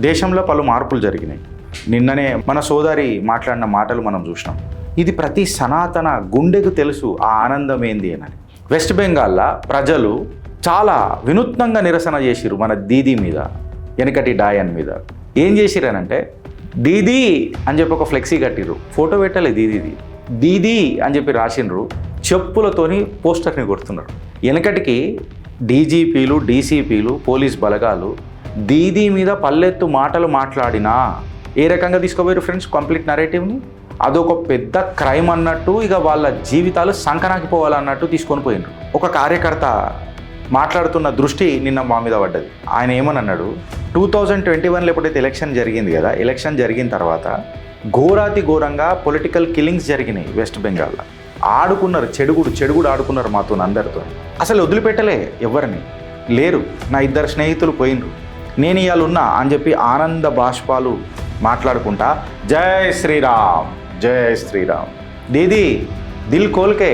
దేశంలో పలు మార్పులు జరిగినాయి. నిన్ననే మన సోదరి మాట్లాడిన మాటలు మనం చూసినాం. ఇది ప్రతి సనాతన గుండెకు తెలుసు ఆ ఆనందం ఏంది అని. వెస్ట్ బెంగాల్లో ప్రజలు చాలా వినూత్నంగా నిరసన చేసిరు మన దీదీ మీద, వెనకటి డాయన్ మీద. ఏం చేసిరనంటే దీదీ అని చెప్పి ఒక ఫ్లెక్సీ కట్టిర్రు, ఫోటో పెట్టలే దీదీది, దీదీ అని చెప్పి రాసిండ్రు, చెప్పులతోని పోస్టర్ని కొడుతున్నారు. వెనకటికి డీజీపీలు డీసీపీలు పోలీస్ బలగాలు దీదీ మీద పల్లెత్తు మాటలు మాట్లాడినా ఏ రకంగా తీసుకోపోయారు ఫ్రెండ్స్ కంప్లీట్ నరేటివ్ని. అదొక పెద్ద క్రైమ్ అన్నట్టు, ఇక వాళ్ళ జీవితాలు సంకనాకి పోవాలన్నట్టు తీసుకొని పోయినారు. ఒక కార్యకర్త మాట్లాడుతున్న దృష్టి నిన్న మా మీద పడ్డది. ఆయన ఏమని అన్నాడు, 2021లో ఎప్పుడైతే ఎలక్షన్ జరిగింది కదా, ఎలక్షన్ జరిగిన తర్వాత ఘోరాతి ఘోరంగా పొలిటికల్ కిల్లింగ్స్ జరిగినాయి వెస్ట్ బెంగాల్లో. ఆడుకున్నారు, చెడుగుడు ఆడుకున్నారు మాతో అందరితో. అసలు వదిలిపెట్టలే ఎవరిని, లేరు. నా 2 స్నేహితులు పోయినరు, నేను ఇవాళ ఉన్నా అని చెప్పి ఆనంద బాష్పాలు మాట్లాడుకుంటా జై శ్రీరామ్ జై శ్రీరామ్, దీదీ దిల్ కోల్కే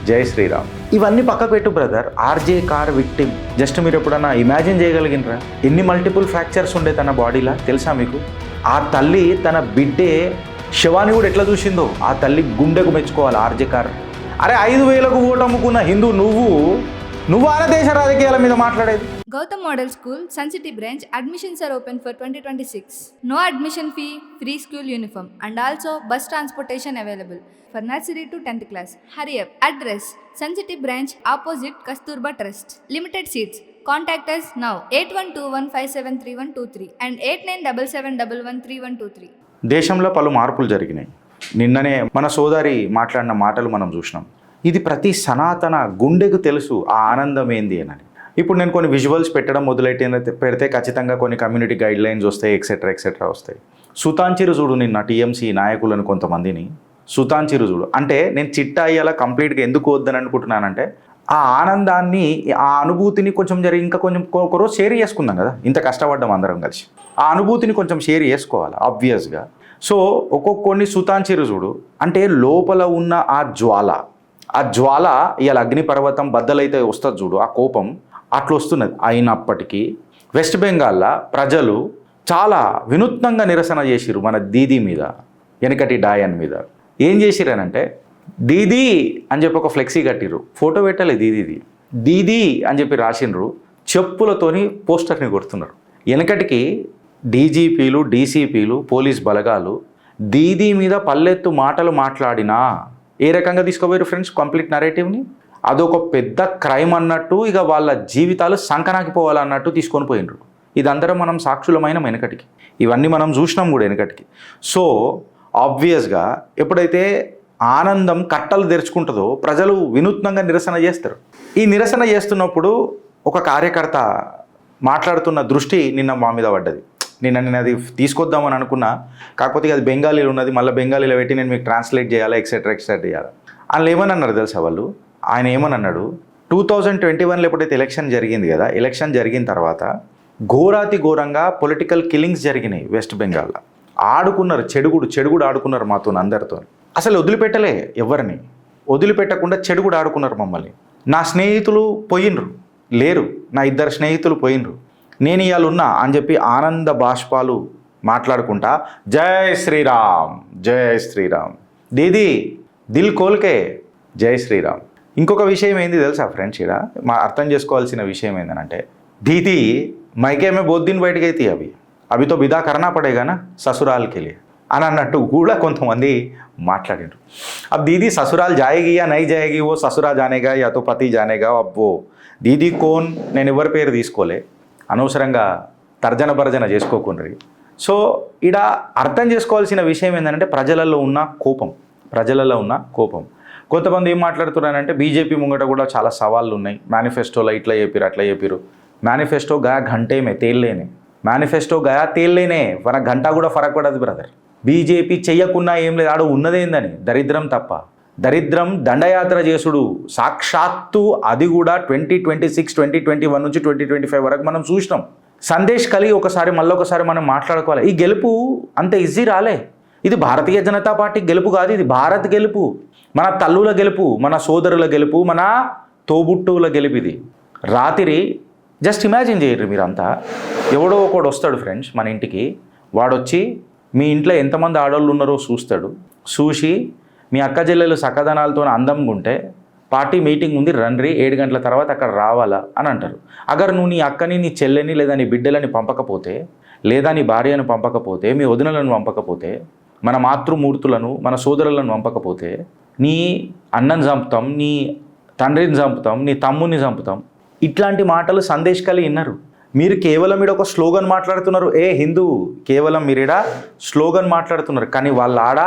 జై శ్రీరామ్. ఇవన్నీ పక్కకు పెట్టు brother. RJ car victim just మీరు ఎప్పుడన్నా ఇమాజిన్ చేయగలిగినరా ఎన్ని మల్టిపుల్ ఫ్రాక్చర్స్ ఉండే తన బాడీలా తెలుసా మీకు? ఆ తల్లి తన బిడ్డే శవాన్ని కూడా ఎట్లా చూసిందో ఆ తల్లి గుండెకు మెచ్చుకోవాలి ఆర్జే కార్. అరే 5,000కు ఓటు అమ్ముకున్న హిందూ నువ్వు ఆన దేశ రాజకీయాల మీద మాట్లాడేది. Gautam Model School, Sun City branch, admissions are open for 2026. No admission fee, free school uniform and also bus transportation available for nursery to 10th class. Hurry up. Address, Sun City branch opposite Kasturba Trust. Limited seats. Contact us now 8121573123 and 8977113123. దేశంలో పలు మార్పులు జరిగినాయి. నిన్ననే మన సోదరి మాట్లాడిన మాటలు మనం చూసినాం. ఇది ప్రతి సనాతన గుండెకు తెలుసు ఆ ఆనందం ఏంది అని. ఇప్పుడు నేను కొన్ని విజువల్స్ పెట్టడం పెడితే ఖచ్చితంగా కొన్ని కమ్యూనిటీ గైడ్ లైన్స్ వస్తాయి, ఎక్సెట్రా వస్తాయి. సుతాంచిరు చూడు నిన్న టీఎంసీ నాయకులను కొంతమందిని సుతాంచిరు చూడు. అంటే నేను చిట్టా అయ్యేలా కంప్లీట్గా ఎందుకు వద్దని అనుకుంటున్నానంటే ఆ ఆనందాన్ని, ఆ అనుభూతిని కొంచెం ఇంకా కొంచెం ఒకరోజు షేర్ చేసుకుందాం కదా, ఇంత కష్టపడ్డాం అందరం కలిసి. ఆ అనుభూతిని కొంచెం షేర్ చేసుకోవాలి ఆబ్వియస్గా. సో కొన్ని సుతాంచిరు చూడు, అంటే లోపల ఉన్న ఆ జ్వాల ఇవాళ అగ్నిపర్వతం బద్దలైతే వస్తుంది చూడు, ఆ కోపం అట్లా వస్తున్నది. అయినప్పటికీ వెస్ట్ బెంగాల్లో ప్రజలు చాలా వినూత్నంగా నిరసన చేసిరు మన దీదీ మీద, వెనకటి డాయన్ మీద. ఏం చేసిరనంటే దీదీ అని చెప్పి ఒక ఫ్లెక్సీ కట్టిర్రు, ఫోటో పెట్టలే దీదీది, దీదీ అని చెప్పి రాసిండ్రు, చెప్పులతోని పోస్టర్ని కొడుతున్నారు. వెనకటికి డీజీపీలు డీసీపీలు పోలీస్ బలగాలు దీదీ మీద పల్లెత్తు మాటలు మాట్లాడినా ఏ రకంగా తీసుకోపోయారు ఫ్రెండ్స్ కంప్లీట్ నరేటివ్ని. అదొక పెద్ద క్రైమ్ అన్నట్టు, ఇక వాళ్ళ జీవితాలు సంకనాకి పోవాలన్నట్టు తీసుకొని పోయినరు. ఇదందరం మనం సాక్షులమైన వెనకటికి, ఇవన్నీ మనం చూసినాం కూడా వెనకటికి. సో ఆబ్వియస్గా ఎప్పుడైతే ఆనందం కట్టలు తెరుచుకుంటుందో ప్రజలు వినూత్నంగా నిరసన చేస్తారు. ఈ నిరసన చేస్తున్నప్పుడు ఒక కార్యకర్త మాట్లాడుతున్న దృష్టి నిన్న మా మీద పడ్డది. నేను అది తీసుకొద్దామని అనుకున్నా, కాకపోతే అది బెంగాలీలో ఉన్నది, మళ్ళీ బెంగాలీలో పెట్టి నేను మీకు ట్రాన్స్లేట్ చేయాలి ఎక్సెట్రా చేయాలి. వాళ్ళు ఏమని అన్నారు తెలుసా వాళ్ళు? ఆయన ఏమని అన్నాడు, 2021లో ఎప్పుడైతే ఎలక్షన్ జరిగింది కదా, ఎలక్షన్ జరిగిన తర్వాత ఘోరాతి ఘోరంగా పొలిటికల్ కిల్లింగ్స్ జరిగినాయి వెస్ట్ బెంగాల్లో. ఆడుకున్నారు, చెడుగుడు ఆడుకున్నారు మాతో అందరితో. అసలు వదిలిపెట్టలే ఎవరిని, వదిలిపెట్టకుండా చెడుగుడు ఆడుకున్నారు మమ్మల్ని. నా స్నేహితులు పోయినరు, లేరు. నా 2 స్నేహితులు పోయినరు, నేను ఇవాళ ఉన్నా అని చెప్పి ఆనంద బాష్పాలు మాట్లాడుకుంటా జై శ్రీరామ్ జై శ్రీరామ్, దీదీ దిల్ కోల్కే జై శ్రీరామ్. ఇంకొక విషయం ఏంది తెలుసా ఫ్రెండ్స్, ఇక్కడ అర్థం చేసుకోవాల్సిన విషయం ఏంటంటే దీదీ మైకే మే బహుత్ దిన్ బయటకి అయితే అవి తో బిదా కర్నా పడేగా నా ససురాల్కి వెళ్ళి అని అన్నట్టు కూడా కొంతమంది మాట్లాడినారు. अब दीदी ससुराल जाएगी या नहीं जाएगी, वो ससुरा जानेगा या तो पति जानेगा, अब वो दीदी కోన్ నేను ఎవరి పేరు తీసుకోలే, అనవసరంగా తర్జన భర్జన చేసుకోకుండ్రి. సో ఇక్కడ అర్థం చేసుకోవాల్సిన విషయం ఏంటంటే ప్రజలలో ఉన్న కోపం. కొంతమంది ఏం మాట్లాడుతున్నారంటే బీజేపీ ముంగట కూడా చాలా సవాళ్ళు ఉన్నాయి, మేనిఫెస్టోలో ఇట్లా చెప్పారు అట్లా చెప్పారు. మేనిఫెస్టో గయా ఘంటే మే తేల్లేనే మన గంట కూడా ఫరక్ పడదు బ్రదర్. బీజేపీ చెయ్యకున్నా ఏం లేదు, ఆడ ఉన్నదేందని దరిద్రం తప్ప. దరిద్రం దండయాత్ర చేసుడు సాక్షాత్తు, అది కూడా 2026 2021 నుంచి 2025 వరకు మనం చూసినాం. సందేశ్ కలిగి మళ్ళొకసారి మనం మాట్లాడుకోవాలి. ఈ గెలుపు అంత ఈజీ రాలే. ఇది భారతీయ జనతా పార్టీ గెలుపు కాదు, ఇది భారత్ గెలుపు, మన తల్లుల గెలుపు, మన సోదరుల గెలుపు, మన తోబుట్టువుల గెలుపు. ఇది రాత్రి జస్ట్ ఇమాజిన్ చేయరు మీరంతా. ఎవడో ఒకడు వస్తాడు ఫ్రెండ్స్ మన ఇంటికి, వాడొచ్చి మీ ఇంట్లో ఎంతమంది ఆడవాళ్ళు ఉన్నారో చూస్తాడు. చూసి మీ అక్క చెల్లెలు సకదనాలతో అందంగా ఉంటే పార్టీ మీటింగ్ ఉంది రండి 7 గంటల తర్వాత అక్కడ రావాలా అని అంటారు. అగర్ నువ్వు నీ అక్కని, నీ చెల్లెని, లేదా నీ బిడ్డలని పంపకపోతే, లేదా నీ భార్యను పంపకపోతే, మీ వదినలను పంపకపోతే, మన మాతృమూర్తులను, మన సోదరులను పంపకపోతే, నీ అన్నని చంపుతాం, నీ తండ్రిని చంపుతాం, నీ తమ్ముని చంపుతాం. ఇట్లాంటి మాటలు సందేశకాలు విన్నారు. మీరు కేవలం ఈడ ఒక స్లోగన్ మాట్లాడుతున్నారు, ఏ హిందూ, కేవలం మీరు ఈడ స్లోగన్ మాట్లాడుతున్నారు. కానీ వాళ్ళ ఆడ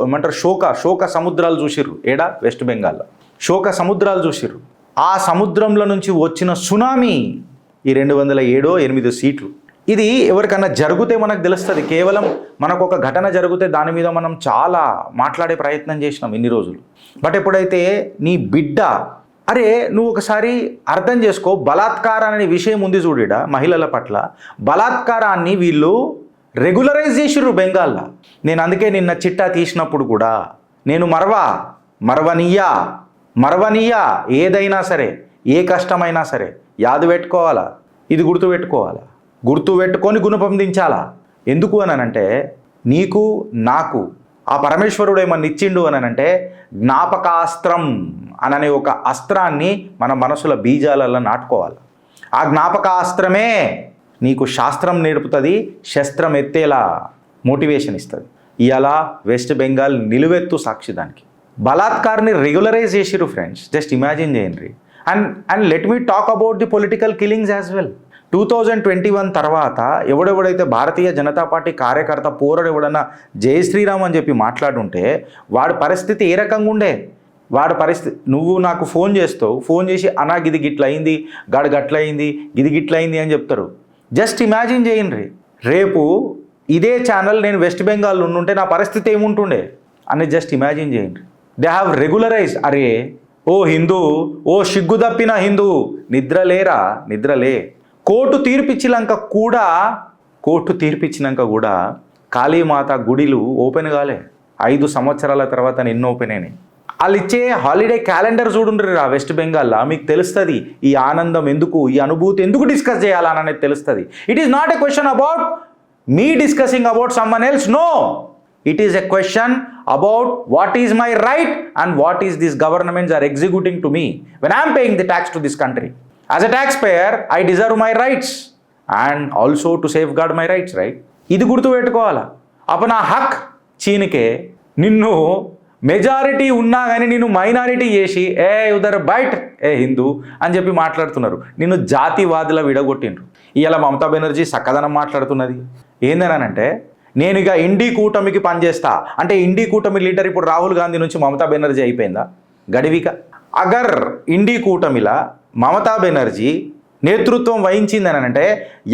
ఏమంటారు శోక సముద్రాలు చూసిర్రు. ఏడా వెస్ట్ బెంగాల్లో శోక సముద్రాలు చూసిర్రు. ఆ సముద్రంలో నుంచి వచ్చిన సునామీ ఈ 207-8 సీట్లు. ఇది ఎవరికన్నా జరిగితే మనకు తెలుస్తుంది. కేవలం మనకు ఒక ఘటన జరిగితే దాని మీద మనం చాలా మాట్లాడే ప్రయత్నం చేసినాం ఇన్ని రోజులు. బట్ ఎప్పుడైతే నీ బిడ్డ, అరే నువ్వు ఒకసారి అర్థం చేసుకో, బలాత్కారం అనే విషయం ఉంది చూడిడ, మహిళల పట్ల బలాత్కారాన్ని వీళ్ళు రెగ్యులరైజ్ చేసిర్రు బెంగాల్లో. నేను అందుకే నిన్న చిట్టా తీసినప్పుడు కూడా నేను మరవనీయా ఏదైనా సరే, ఏ కష్టమైనా సరే యాదు పెట్టుకోవాలా, ఇది గుర్తుపెట్టుకొని గుణపొందించాలా. ఎందుకు అనంటే నీకు నాకు ఆ పరమేశ్వరుడు ఏమన్నా ఇచ్చిండు అనంటే జ్ఞాపకాస్త్రం అననే ఒక అస్త్రాన్ని మన మనసుల బీజాలలో నాటుకోవాలి. ఆ జ్ఞాపకాస్త్రమే నీకు శాస్త్రం నేర్పుతుంది, శస్త్రం ఎత్తేలా మోటివేషన్ ఇస్తుంది. ఇవాళ వెస్ట్ బెంగాల్ నిలువెత్తు సాక్షి దానికి. బలాత్కార్ని రెగ్యులరైజ్ చేసిరు ఫ్రెండ్స్, జస్ట్ ఇమాజిన్ చేయండి. And let me talk about the political killings as well. 2021 తర్వాత ఎవడెవడైతే భారతీయ జనతా పార్టీ కార్యకర్త పోరాడు ఎవడన్నా జై శ్రీరామ్ అని చెప్పి మాట్లాడుంటే వాడి పరిస్థితి ఏ రకంగా ఉండే, వాడి పరిస్థితి. నువ్వు నాకు ఫోన్ చేస్తావు, ఫోన్ చేసి అనా గిది గిట్లయింది, గాడు గట్లయింది, గిది గిట్లయింది అని చెప్తారు. జస్ట్ ఇమాజిన్ చేయండి, రేపు ఇదే ఛానల్ నేను వెస్ట్ బెంగాల్లో ఉండుంటే నా పరిస్థితి ఏముంటుండే అని జస్ట్ ఇమాజిన్ చేయండి. They have regularize. అరే ఓ హిందూ, ఓ సిగ్గు తప్పిన హిందూ, నిద్రలే. కోర్టు తీర్పిచ్చినాక కూడా కాళీమాత గుడిలు ఓపెన్ కాలే. 5 సంవత్సరాల తర్వాత ఎన్నో ఓపెన్ అయినాయి. వాళ్ళు ఇచ్చే హాలిడే క్యాలెండర్ చూడుండ్రి రా వెస్ట్ బెంగాల్లో, మీకు తెలుస్తుంది ఈ ఆనందం ఎందుకు, ఈ అనుభూతి ఎందుకు డిస్కస్ చేయాలనేది తెలుస్తుంది. It is not a question about me discussing about someone else, no, it is a question about what is my right and what is this governments are executing to me when I'm paying the tax to this country. As a taxpayer, I deserve my rights and also to safeguard my rights, right? ఇది గుర్తుపెట్టుకోవాలా. అప్పుడు నా హక్ చీనికే నిన్ను majority ఉన్నా కానీ నిన్ను minority చేసి ఉదర్ byte Hindu అని చెప్పి మాట్లాడుతున్నారు. నిన్ను జాతివాదుల విడగొట్టిండ్రు. ఇవాళ మమతా బెనర్జీ సక్కదనం మాట్లాడుతున్నది ఏందనంటే, నేను ఇక ఇండి కూటమికి పనిచేస్తా అంటే, ఇండి కూటమి లీడర్ ఇప్పుడు రాహుల్ గాంధీ నుంచి మమతా బెనర్జీ అయిపోయిందా గడివిక? అగర్ ఇండి కూటమిలా మమతా బెనర్జీ నేతృత్వం వహించిందని అంటే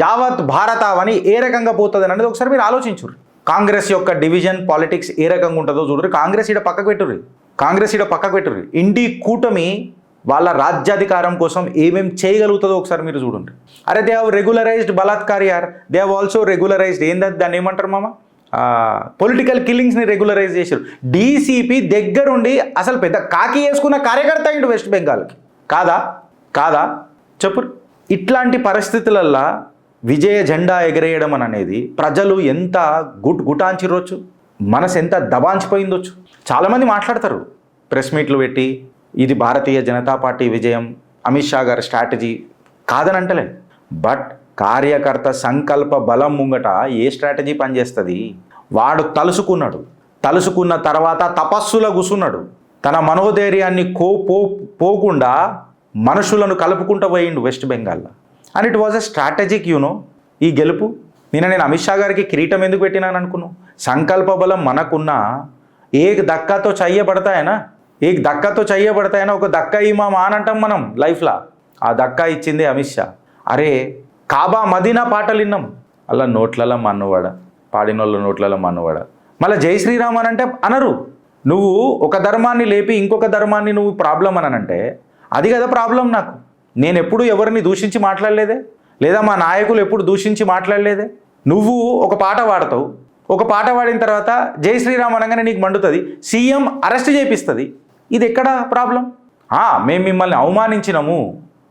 యావత్ భారతావని ఏ రకంగా పోతుంది అనేది ఒకసారి మీరు ఆలోచించుర్రు. కాంగ్రెస్ యొక్క డివిజన్ పాలిటిక్స్ ఏ రకంగా ఉంటుందో చూడరు. కాంగ్రెస్ ఈడ పక్కకు పెట్టుర్రు. ఇండి కూటమి వాళ్ళ రాజ్యాధికారం కోసం ఏమేం చేయగలుగుతుందో ఒకసారి మీరు చూడండి. అరే దే హ్యావ్ రెగ్యులరైజ్డ్ బలాత్కార్ యార్, దే హ్యావ్ ఆల్సో రెగ్యులరైజ్డ్ దాన్ని ఏమంటారు మామ, పొలిటికల్ కిల్లింగ్స్ని రెగ్యులరైజ్ చేశారు. డీసీపీ దగ్గరుండి అసలు పెద్ద కాకి వేసుకున్న కార్యకర్త అయిండు వెస్ట్ బెంగాల్కి. కాదా చెప్పు. ఇట్లాంటి పరిస్థితులల్లో విజయ జెండా ఎగరేయడం అనేది ప్రజలు ఎంత గుటాంచిరొచ్చు, మనసు ఎంత దబాంచిపోయిందొచ్చు. చాలామంది మాట్లాడతారు ప్రెస్ మీట్లు పెట్టి, ఇది భారతీయ జనతా పార్టీ విజయం, అమిత్ షా గారి స్ట్రాటజీ కాదని అంటలే. బట్ కార్యకర్త సంకల్ప బలం ముంగట ఏ స్ట్రాటజీ పనిచేస్తుంది? వాడు తలుసుకున్న తర్వాత తపస్సులో కూసున్నాడు. తన మనోధైర్యాన్ని పోకుండా మనుషులను కలుపుకుంటూ పోయిండు వెస్ట్ బెంగాల్లో. And it was a strategic ఈ గెలుపు. నేను అమిత్ షా గారికి కిరీటం ఎందుకు పెట్టినాను అనుకున్నాను? సంకల్ప బలం మనకున్నా ఏక్ దక్కాతో చెయ్యబడతాయనా, ఒక దక్క ఇమామా అని అంటాం మనం లైఫ్లో. ఆ దక్కా ఇచ్చిందే అమిత్ షా. అరే కాబా మదీనా పాటలు విన్నాం, అలా నోట్లలో మన్నువాడ, పాడినోళ్ళ నోట్లలో మన్నువాడ. మళ్ళీ జై శ్రీరామ్ అని అంటే అనరు. నువ్వు ఒక ధర్మాన్ని లేపి ఇంకొక ధర్మాన్ని నువ్వు ప్రాబ్లం అనంటే అది కదా ప్రాబ్లం. నాకు నేను ఎప్పుడు ఎవరిని దూషించి మాట్లాడలేదే, లేదా మా నాయకులు ఎప్పుడు దూషించి మాట్లాడలేదే. నువ్వు ఒక పాట పాడతావు, ఒక పాట పాడిన తర్వాత జై శ్రీరామ్ అనగానే నీకు మండుతుంది, సీఎం అరెస్ట్ చేపిస్తుంది. ఇది ఎక్కడ ప్రాబ్లం? మేము మిమ్మల్ని అవమానించినాము,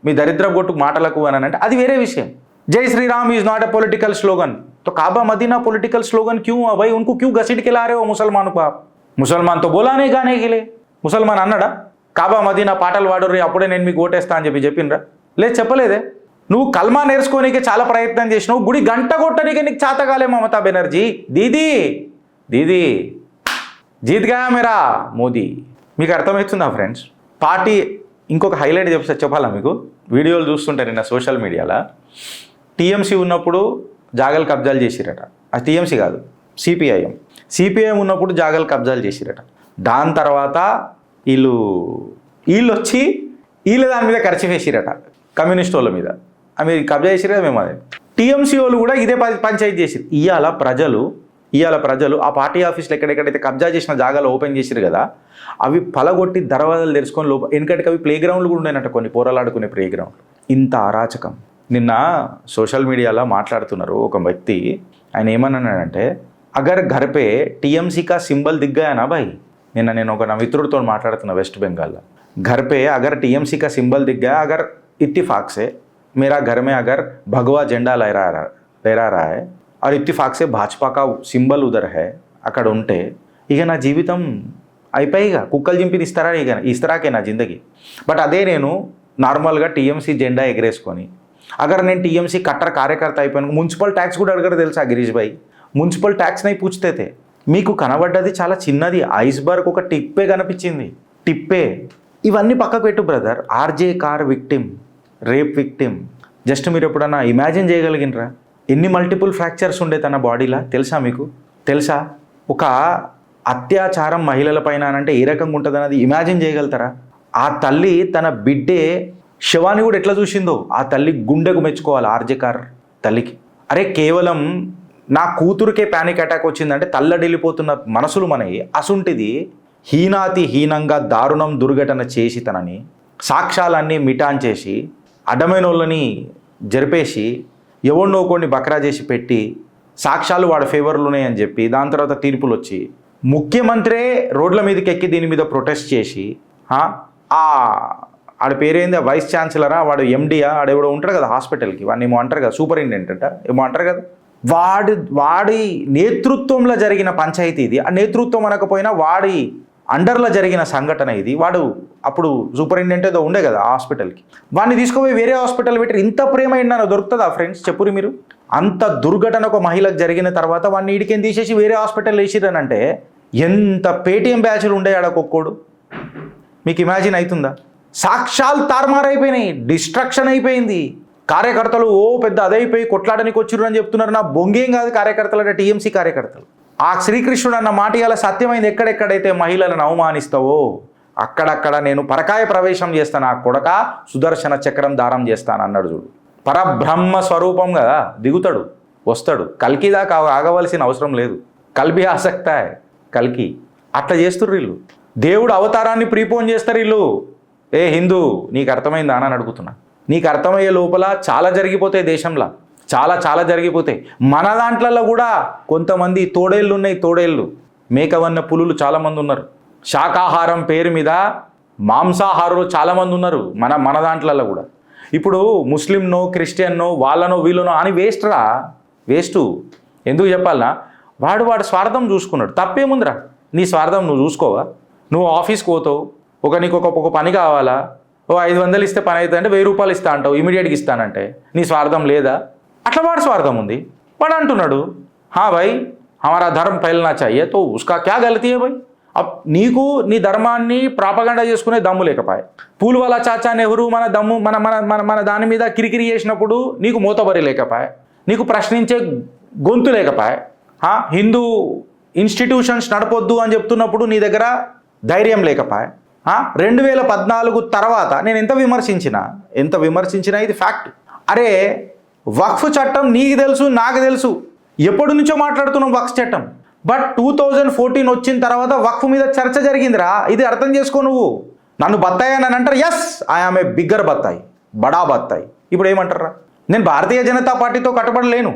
మీ దరిద్ర కొట్టుకు మాటలకు అని అంటే అది వేరే విషయం. जय Shri Ram is not a political slogan, तो काबा मदीना पॉलिटिकल स्लोगन क्यों है भाई? उनको क्यों घसीट के ला रहे हो मुसलमानों को आप? मुसलमान तो बोला नहीं गाने के लिए. ముసల్మాన్ అన్నాడా కాబా మదీనా పాటలు వాడుర్రి అప్పుడే నేను మీకు ఓటేస్తా అని చెప్పినరా? లేదు, చెప్పలేదే. నువ్వు కల్మా నేర్చుకోనికి చాలా ప్రయత్నం చేసినావు, గుడి గంట కొట్టడానికి నీకు చేతగాలే మమతా బెనర్జీ. దీదీ దీదీ జీత్ గయా మేరా మోదీ. మీకు అర్థమవుతుందా ఫ్రెండ్స్? పార్టీ ఇంకొక హైలైట్ చెప్పాలా మీకు? వీడియోలు చూస్తుంటే నిన్న సోషల్ మీడియాలో టీఎంసీ ఉన్నప్పుడు జాగలు కబ్జాలు చేసిరట. అది టీఎంసీ కాదు, సిపిఐఎం ఉన్నప్పుడు జాగలు కబ్జాలు చేసిరట. దాని తర్వాత వీళ్ళు వచ్చి వీళ్ళ దాని మీద ఖర్చు వేసిరట, కమ్యూనిస్ట్ వాళ్ళ మీద. మీరు కబ్జా చేసిరు కదా, మేము అదే టీఎంసీ వాళ్ళు కూడా ఇదే పంచాయతీ చేసిరు. ఇవాళ ప్రజలు ఆ పార్టీ ఆఫీస్లో ఎక్కడెక్కడైతే కబ్జా చేసిన జాగాలు ఓపెన్ చేసిరు కదా, అవి పలగొట్టి దర్వాజాలు తెరుచుకొని లోపల వెనకటికి అవి ప్లే గ్రౌండ్లు కూడా ఉన్నాయన్నట్టు, కొన్ని పోరాలాడుకునే ప్లే గ్రౌండ్. ఇంత అరాచకం. నిన్న సోషల్ మీడియాలో మాట్లాడుతున్నారు ఒక వ్యక్తి, ఆయన ఏమన్నాడంటే అగర్ ఘర్ పే టీఎంసీ కా సింబల్ దిగ్గాయనా భాయ్. నిన్న నేను ఒక నా మిత్రుడితో మాట్లాడుతున్నా వెస్ట్ బెంగాల్లో. घर पे अगर टीएमसी का सिंबल दिख गया, अगर इत्तेफाक से मेरा घर में अगर भगवा झंडा लहरा रहा है और इत्तेफाक से भाजपा का सिंबल उधर है, అక్కడ ఉంటే ఇక నా జీవితం అయిపోయిగా కుక్కలు చింపిన ఇస్తరాకే నా జిందగీ. బట్ అదే నేను నార్మల్గా టీఎంసీ జెండా ఎగరేసుకొని అగర్ నేను టీఎంసీ కట్టర్ కార్యకర్త అయిపోయాను, మున్సిపల్ ట్యాక్స్ కూడా అడగరు తెలుసా గిరీష్ భాయ్? మున్సిపల్ ట్యాక్స్ నై పూछते మీకు కనబడ్డది చాలా చిన్నది, ఐస్బర్గ్ ఒక టిప్పే కనిపించింది, టిప్పే. ఇవన్నీ పక్కకు పెట్టు brother. RJ car victim, rape victim. Just మీరు ఎప్పుడన్నా ఇమాజిన్ చేయగలిగినరా ఎన్ని మల్టిపుల్ ఫ్రాక్చర్స్ ఉండే తన బాడీలా? తెలుసా మీకు? తెలుసా? ఒక అత్యాచారం మహిళల పైన అంటే ఏ రకంగా ఉంటుంది అన్నది ఇమాజిన్ చేయగలుగుతారా? ఆ తల్లి తన బిడ్డే శవాన్ని కూడా ఎట్లా చూసిందో ఆ తల్లి గుండెకు మెచ్చుకోవాలి. ఆర్జే కార్ తల్లికి అరే కేవలం నా కూతురుకే ప్యానిక్ అటాక్ వచ్చిందంటే తల్లడిల్లిపోతున్న మనసులు మనవి. అసుంటిది హీనాతి హీనంగా దారుణం దుర్ఘటన చేసి తనని సాక్ష్యాలన్నీ మిటాంచేసి అడ్డమైన వాళ్ళని జరిపేసి ఎవరినో కొన్ని బక్రా చేసి పెట్టి సాక్ష్యాలు వాడి ఫేవర్లు ఉన్నాయని చెప్పి దాని తర్వాత తీర్పులు వచ్చి ముఖ్యమంత్రే రోడ్ల మీదకి ఎక్కి దీని మీద ప్రొటెస్ట్ చేసి ఆడ పేరేంది వైస్ ఛాన్సలరా వాడు ఎండియా ఆడెవడో ఉంటారు కదా హాస్పిటల్కి, వాడిని ఏమో అంటారు కదా, సూపరింటెండెంట్ అంట ఏమో అంటారు కదా, వాడి నేతృత్వంలో జరిగిన పంచాయతీ ఇది. ఆ నేతృత్వం అనకపోయినా వాడి అండర్లో జరిగిన సంఘటన ఇది. వాడు అప్పుడు సూపరింటెండెంట్ ఏదో ఉండే కదా హాస్పిటల్కి, వాడిని తీసుకుపోయి వేరే హాస్పిటల్ పెట్టి ఇంత ప్రేమ ఏంటన్నా దొరుకుతుందా ఫ్రెండ్స్? చెప్పురు మీరు. అంత దుర్ఘటన ఒక మహిళకు జరిగిన తర్వాత వాడిని ఇడికేం తీసేసి వేరే హాస్పిటల్ వేసిరనంటే ఎంత పేటీఎం బ్యాచ్లు ఉండే ఆడకొక్కోడు. మీకు ఇమాజిన్ అవుతుందా? సాక్ష్యాలు తారుమారైపోయినాయి, డిస్ట్రక్షన్ అయిపోయింది. కార్యకర్తలు పెద్ద అదైపోయి కొట్లాడనికి వచ్చిర్రు అని చెప్తున్నారు. నా బొంగేం కాదు కార్యకర్తలు అంటే టీఎంసీ కార్యకర్తలు. ఆ శ్రీకృష్ణుడు అన్న మాట ఇలా సత్యమైంది. ఎక్కడెక్కడైతే మహిళలను అవమానిస్తావో అక్కడక్కడ నేను పరకాయ ప్రవేశం చేస్తాను, ఆ కొడక సుదర్శన చక్రం దారం చేస్తాను అన్నాడు చూడు. పరబ్రహ్మ స్వరూపం కదా, దిగుతాడు, వస్తాడు. కల్కి దాకా ఆగవలసిన అవసరం లేదు. కల్బి ఆసక్తా కల్కి. అట్లా చేస్తుర్రు వీళ్ళు. దేవుడు అవతారాన్ని ప్రీపోన్ చేస్తారు వీళ్ళు. ఏ హిందూ నీకు అర్థమైందా అని అడుగుతున్నా. నీకు అర్థమయ్యే లోపల చాలా జరిగిపోతాయి దేశంలో, చాలా జరిగిపోతాయి. మన దాంట్లలో కూడా కొంతమంది తోడేళ్ళు ఉన్నాయి, తోడేళ్ళు మేకవన్న పులులు చాలామంది ఉన్నారు. శాకాహారం పేరు మీద మాంసాహారులు చాలామంది ఉన్నారు మన దాంట్లలో కూడా. ఇప్పుడు ముస్లింనో క్రిస్టియన్నో వాళ్ళనో వీళ్ళనో అని వేస్ట్ ఎందుకు చెప్పాలనా? వాడు స్వార్థం చూసుకున్నాడు. తప్పేముందిరా? నీ స్వార్థం నువ్వు చూసుకోవా? నువ్వు ఆఫీస్కి పోతావు, నీకు ఒక పని కావాలా, 500 ఇస్తే పని అవుతుంది అంటే 1000 రూపాయలు ఇస్తా అంటావు, ఇమీడియట్గా ఇస్తానంటే నీ స్వార్థం లేదా? అట్లా వాడు స్వార్థం ఉంది. వాడు అంటున్నాడు భాయ్ హమారా ధర్మ ఫైల్నా చాహియే తో ఉస్కా క్యా గలతీ హై భాయ్. నీకు నీ ధర్మాన్ని ప్రాపగండా చేసుకునే దమ్ము లేకపాయే. పూల్వాలా చాచా నెహ్రూ మన దమ్ము మన దాని మీద కిరికిరి చేసినప్పుడు నీకు మోతబరి లేకపాయే, నీకు ప్రశ్నించే గొంతు లేకపాయే. హిందూ ఇన్స్టిట్యూషన్స్ నడపొద్దు అని చెప్తున్నప్పుడు నీ దగ్గర ధైర్యం లేకపాయే. 2014 తర్వాత నేను ఎంత విమర్శించినా ఇది ఫ్యాక్ట్. అరే వక్ఫ్ చట్టం నీకు తెలుసు, నాకు తెలుసు, ఎప్పటి నుంచో మాట్లాడుతున్నాం వక్ఫ్ చట్టం. బట్ 2014 వచ్చిన తర్వాత వక్ఫ్ మీద చర్చ జరిగిందిరా. ఇది అర్థం చేసుకో. నువ్వు నన్ను బత్తాయి అని అంటారు, ఎస్ ఐఆమ్ ఏ బిగ్గర్ బత్తాయి, బడా బత్తాయి. ఇప్పుడు ఏమంటారా? నేను భారతీయ జనతా పార్టీతో కట్టుబడలేను,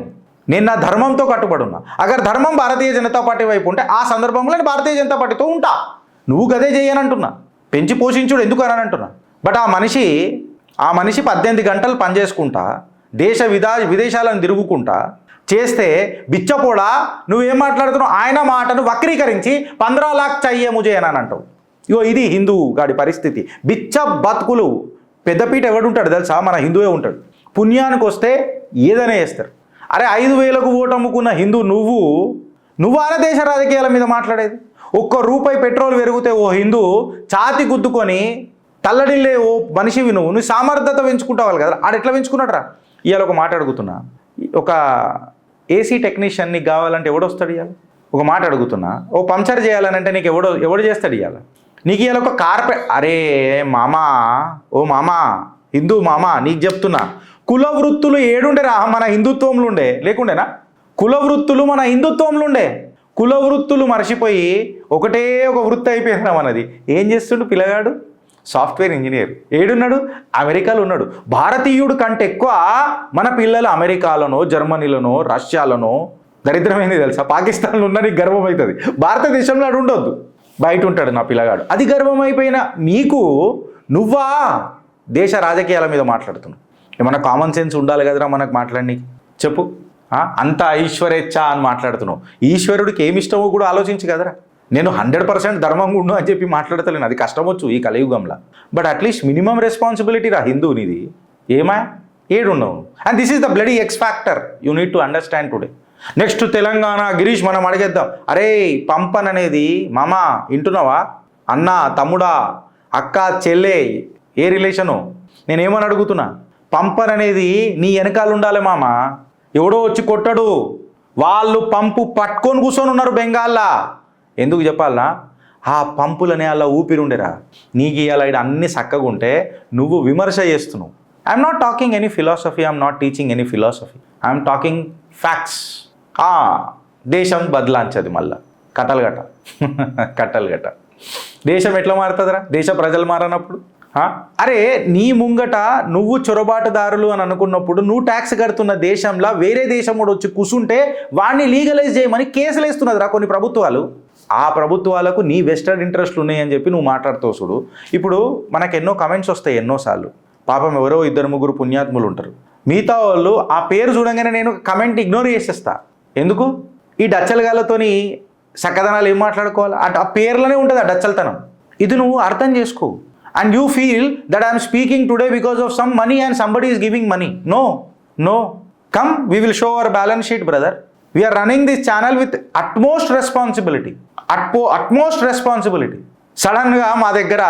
నేను నా ధర్మంతో కట్టుబడున్నా. అగర్ ధర్మం భారతీయ జనతా పార్టీ వైపు ఉంటే ఆ సందర్భంలో నేను భారతీయ జనతా పార్టీతో ఉంటా. నువ్వు గదే చేయనంటున్నా, పెంచి పోషించుడు ఎందుకు అని అంటున్నా. బట్ ఆ మనిషి ఆ మనిషి 18 గంటలు పనిచేసుకుంటా విదేశాలను తిరుగుకుంటా చేస్తే బిచ్చపోడా నువ్వేం మాట్లాడుతున్నావు, ఆయన మాటను వక్రీకరించి 15 लाख चाहिए मुझे అని అంటావు. ఇగో ఇది హిందూ గాడి పరిస్థితి. బిచ్చ బతుకులు. పెద్దపీట ఎవడుంటాడు తెలుసా? మన హిందువే ఉంటాడు. పుణ్యానికి వస్తే ఏదైనా చేస్తారు. అరే 5,000కు ఓటు అమ్ముకున్న హిందూ నువ్వు ఆన దేశ రాజకీయాల మీద మాట్లాడేది. ₹1 పెట్రోల్ పెరిగితే ఓ హిందూ ఛాతి గుద్దుకొని తల్లడిల్లే ఓ మనిషివి నువ్వు సామర్థ్యత పెంచుకుంటావాలి కదా. ఆడు ఎట్లా పెంచుకున్నాడు రా? ఇవాళ ఒక మాట అడుగుతున్నా, ఒక ఏసీ టెక్నీషియన్ నీకు కావాలంటే ఎవడొస్తాడు ఇవాళ? ఒక మాట అడుగుతున్నా, ఓ పంచర్ చేయాలనంటే నీకు ఎవడు చేస్తాడు ఇవాళ? నీకు ఇవాళ ఒక అరే మామా, ఓ మామా, హిందూ మామా, నీకు చెప్తున్నా, కుల వృత్తులు ఏడుండేరా మన హిందుత్వంలో ఉండే? లేకుండేనా? కుల వృత్తులు మన హిందుత్వంలో ఉండే. కుల వృత్తులు మర్చిపోయి ఒకటే ఒక వృత్తి అయిపోయిందా మనది. ఏం చేస్తుండు పిల్లగాడు? Software engineer. ఏడున్నాడు? అమెరికాలో ఉన్నాడు. భారతీయుడు కంటే ఎక్కువ మన పిల్లలు అమెరికాలోనో జర్మనీలోనో రష్యాలోనో, దరిద్రమైంది తెలుసా, పాకిస్తాన్లో ఉన్న నీకు గర్వం అవుతుంది. భారతదేశంలో అడు ఉండొద్దు, బయట ఉంటాడు నా పిల్లగాడు. అది గర్వం అయిపోయినా నీకు నువ్వా దేశ రాజకీయాల మీద మాట్లాడుతున్నావు? ఏమన్నా కామన్ సెన్స్ ఉండాలి కదరా మనకు మాట్లాడనీకి? చెప్పు. అంత ఐశ్వర్యచ్చ అని మాట్లాడుతున్నావు. ఈశ్వరుడికి ఏమి ఇష్టమో కూడా ఆలోచించు కదరా. నేను 100% ధర్మంగా ఉండు అని చెప్పి మాట్లాడతలేను, అది కష్టమొచ్చు ఈ కలియుగంలో. బట్ అట్లీస్ట్ మినిమం రెస్పాన్సిబిలిటీ రా హిందూ నీది. ఏమా ఏడున్నావు? And this is the bloody X factor you need to understand today. Next Telangana Girish మనం అడిగేద్దాం. అరే పంపన్ అనేది మామా వింటున్నావా? అన్న, తమ్ముడా, అక్క, చెల్లె, ఏ రిలేషను? నేనేమని అడుగుతున్నా, పంపన్ అనేది నీ వెనకాల ఉండాలి మామ. ఎవడో వచ్చి కొట్టడు. వాళ్ళు పంపు పట్టుకొని కూర్చొని ఉన్నారు బెంగాల్లా. ఎందుకు చెప్పాలనా? ఆ పంపులనే అలా ఊపిరి ఉండేరా. నీకు ఇవాళ అన్నీ చక్కగా ఉంటే నువ్వు విమర్శ చేస్తున్నావు. I'm not talking any philosophy, I'm not teaching any philosophy, I'm talking facts. దేశం బదలాంచది మళ్ళా కట్టలు గట్ట. దేశం ఎట్లా మారుతుందిరా దేశ ప్రజలు మారనప్పుడు? అరే నీ ముంగట నువ్వు చొరబాటుదారులు అని అనుకున్నప్పుడు నువ్వు ట్యాక్స్ కడుతున్న దేశంలో వేరే దేశం కూడా వచ్చి కూర్చుంటే వాడిని లీగలైజ్ చేయమని కేసులు వేస్తున్నదిరా కొన్ని ప్రభుత్వాలు. ఆ ప్రభుత్వాలకు నీ వెస్టర్న్ ఇంట్రెస్ట్లు ఉన్నాయని చెప్పి నువ్వు మాట్లాడుతావు చూడు. ఇప్పుడు మనకు ఎన్నో కమెంట్స్ వస్తాయి ఎన్నోసార్లు. పాపం ఎవరో 2-3 పుణ్యాత్ములు ఉంటారు. మిగతా వాళ్ళు ఆ పేరు చూడంగానే నేను కమెంట్ ఇగ్నోర్ చేసేస్తా. ఎందుకు? ఈ డచ్చలగాళ్ళతోని చక్కదనాలు ఏం మాట్లాడుకోవాలి? ఆ పేర్లోనే ఉంటుంది ఆ డచ్చలతనం. ఇది నువ్వు అర్థం చేసుకో. And you feel that I am speaking today because of some money and somebody is giving money. No. Come, we will show our balance sheet, brother. We are running this channel with utmost responsibility. Utmost responsibility. సడన్గా మా దగ్గర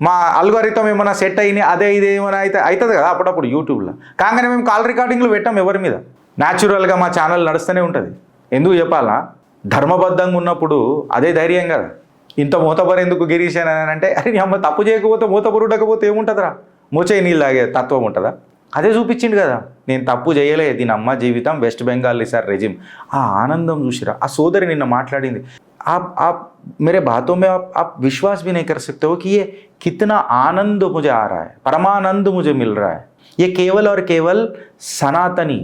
మా algorithm ఏమైనా set అయినాయి, అదే ఇదే ఏమైనా అయితే అవుతుంది కదా అప్పుడప్పుడు యూట్యూబ్లో. కాగానే మేము కాల్ రికార్డింగ్లు పెట్టాం ఎవరి మీద. న్యాచురల్గా మా ఛానల్ నడుస్తూనే ఉంటుంది. ఎందుకు చెప్పాలా? ధర్మబద్ధంగా ఉన్నప్పుడు అదే ధైర్యం కదా. ఇంత మూతబరు ఎందుకు గిరీష్ అని అంటే, అరే నీ అమ్మ తప్పు చేయకపోతే మూతబరు ఉండకపోతే ఏముంటుందిరా? మోచే నీళ్ళు తాగే తత్వం ఉంటుందా? అదే చూపించిండు కదా. నేను తప్పు చేయలే, దీని అమ్మ జీవితం వెస్ట్ బెంగాల్ సార్ రెజిమ్. ఆ ఆనందం చూసిరా. ఆ సోదరి నిన్న మాట్లాడింది. आप मेरे बातों में आप विश्वास भी नहीं कर सकते हो कि ये कितना आनंद मुझे आ रहा है, परमानंद मुझे मिल रहा है. ये केवल और केवल सनातनी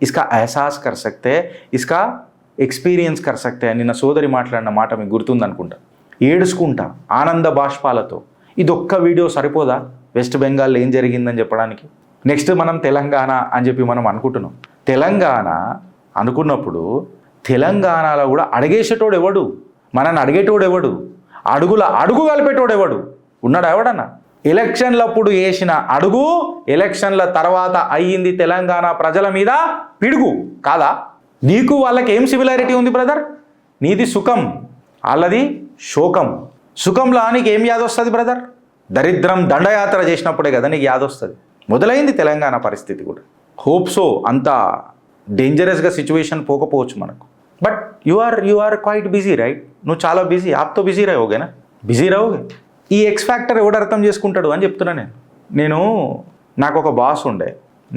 इसका एहसास कर सकते हैं, इसका एक्सपीरियंस कर सकते हैं. నిన్న సోదరి మాట్లాడిన మాట మీకు గుర్తుందనుకుంటా. ఏడుచుకుంటా ఆనంద బాష్పాలతో. ఇదొక్క వీడియో సరిపోదా వెస్ట్ బెంగాల్లో ఏం జరిగిందని చెప్పడానికి? నెక్స్ట్ మనం తెలంగాణ అని చెప్పి మనం అనుకుంటున్నాం. తెలంగాణ అనుకున్నప్పుడు తెలంగాణలో కూడా అడిగేసేటోడు ఎవడు? మనని అడిగేటోడు ఎవడు? అడుగు కలిపేటోడు ఎవడు? ఉన్నాడు ఎవడన్నా? ఎలక్షన్లప్పుడు వేసిన అడుగు ఎలక్షన్ల తర్వాత అయ్యింది తెలంగాణ ప్రజల మీద పిడుగు కాదా? నీకు వాళ్ళకి ఏం సిమిలారిటీ ఉంది బ్రదర్? నీది సుఖం, వాళ్ళది శోకం. సుఖంలో నీకు ఏం యాదొస్తుంది బ్రదర్? దరిద్రం దండయాత్ర చేసినప్పుడే కదా నీకు యాదొస్తుంది. మొదలైంది తెలంగాణ పరిస్థితి కూడా. హోప్సో అంత డేంజరస్గా సిచ్యువేషన్ పోకపోవచ్చు మనకు. But you are quite busy right? నువ్వు చాలా బిజీ. ఆప్తో బిజీ రహోగేనా? బిజీ రహోగే. ఈ ఎక్స్ ఫ్యాక్టర్ ఎవడు అర్థం చేసుకుంటాడు అని చెప్తున్నా నేను. నాకు ఒక బాస్ ఉండే,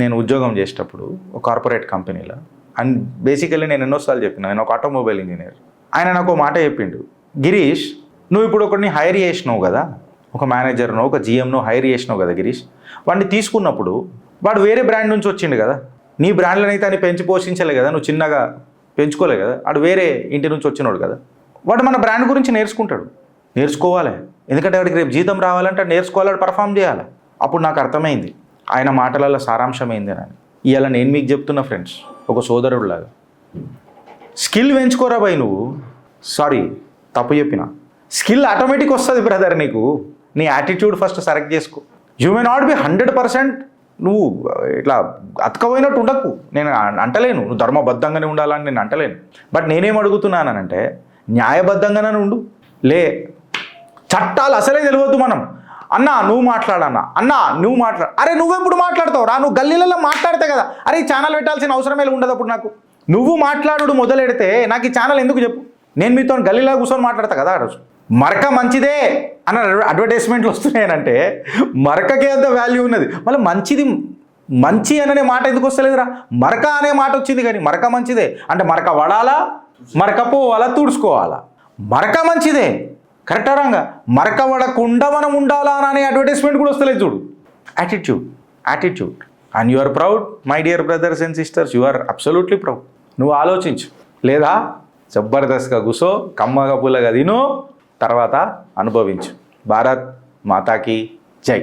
నేను ఉద్యోగం చేసేటప్పుడు ఒక కార్పొరేట్ కంపెనీలో. అండ్ బేసికల్లీ నేను ఎన్నోసార్లు చెప్పిన, నేను ఒక ఆటోమొబైల్ ఇంజనీర్. ఆయన నాకు ఒక మాట చెప్పిండు, గిరీష్ నువ్వు ఇప్పుడు ఒకరిని హైర్ చేసినావు కదా, ఒక మేనేజర్నో ఒక జిఎంనో హైర్ చేసినావు కదా గిరీష్, వాడిని తీసుకున్నప్పుడు వాడు వేరే బ్రాండ్ నుంచి వచ్చిండు కదా, నీ బ్రాండ్లను అయితే అని పెంచి పోషించలే కదా, నువ్వు చిన్నగా పెంచుకోలే కదా, వాడు వేరే ఇంటి నుంచి వచ్చినాడు కదా, వాడు మన బ్రాండ్ గురించి నేర్చుకుంటాడు. నేర్చుకోవాలి, ఎందుకంటే వాడికి రేపు జీతం రావాలంటే నేర్చుకోవాలి, పర్ఫామ్ చేయాలి. అప్పుడు నాకు అర్థమైంది ఆయన మాటలలో సారాంశం ఏంది అని. ఇవాళ నేను మీకు చెప్తున్నా ఫ్రెండ్స్, ఒక సోదరుడిలాగా స్కిల్ పెంచుకోరా భయ్. నువ్వు సారీ తప్పు చెప్పిన, స్కిల్ ఆటోమేటిక్ వస్తుంది బ్రదర్. నీకు నీ యాటిట్యూడ్ ఫస్ట్ సెలెక్ట్ చేసుకో. You may not be 100%. నువ్వు ఇట్లా అతకపోయినట్టు ఉండకు. నేను అంటలేను నువ్వు ధర్మబద్ధంగానే ఉండాలని నేను అంటలేను. బట్ నేనేం అడుగుతున్నానంటే న్యాయబద్ధంగానే ఉండు. లే, చట్టాలు అసలే తెలియవద్దు మనం. అన్నా నువ్వు మాట్లాడన్నా, అన్నా నువ్వు మాట్లాడు. అరే నువ్వెప్పుడు మాట్లాడతావు రా? నువ్వు గల్లీలలో మాట్లాడితే కదా. అరే ఈ ఛానల్ పెట్టాల్సిన అవసరమే ఉండదు అప్పుడు నాకు. నువ్వు మాట్లాడు మొదలెడితే నాకు ఈ ఛానల్ ఎందుకు చెప్పు? నేను మీతో గల్లీలో కూర్చొని మాట్లాడతా కదా. ఆ రోజు మరక మంచిదే అన్న అడ్వర్టైజ్మెంట్లు వస్తున్నాయనంటే మరకకే అంత వాల్యూ ఉన్నది. మళ్ళీ మంచిది మంచి అనే మాట ఎందుకు వస్తలేదురా? మరక అనే మాట వచ్చింది కానీ మరక మంచిదే అంటే మరక వడాలా, మరక పోవాలా, తుడుచుకోవాలా? మరక మంచిదే కరెక్టా రాంగా? మరక వడకుండా మనం ఉండాలా అనే అడ్వర్టైజ్మెంట్ కూడా వస్తలేదు చూడు. Attitude and you are proud my dear brothers and sisters, you are absolutely proud. నువ్వు ఆలోచించు. లేదా జబర్దస్త్గా కూసో, కమ్మగా పుల్లగా తిను, తర్వాత అనుభవించు. భారత్ మాతాకి జై.